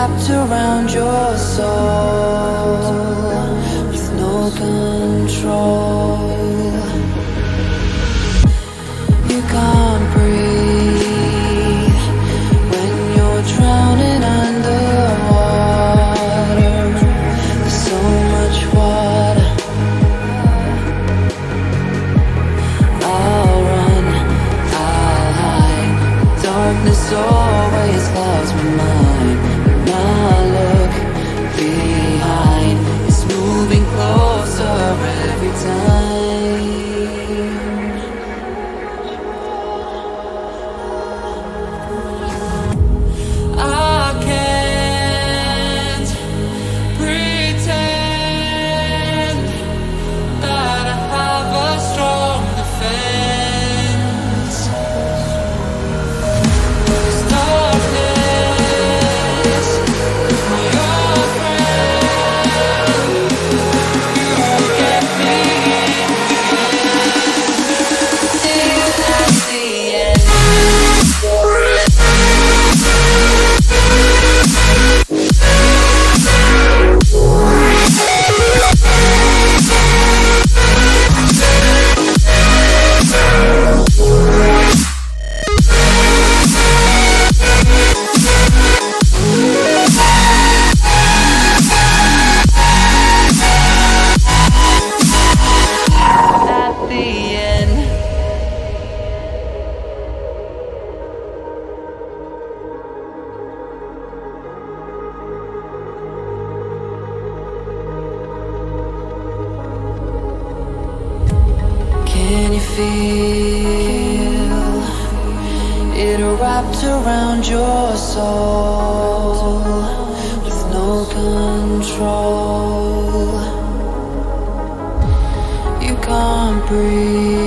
wrapped around your soul with no control. You can't breathe when you're drowning underwater. There's so much water. I'll run, I'll hide. Darkness always clouds my mind. When I look behind, it's moving closer every time. I can't pretend that I have a strong defense. 'Cause darkness, your friend, you get me till that's the end. At the end. Can you feel it wrapped around your soul with no control? You can't breathe.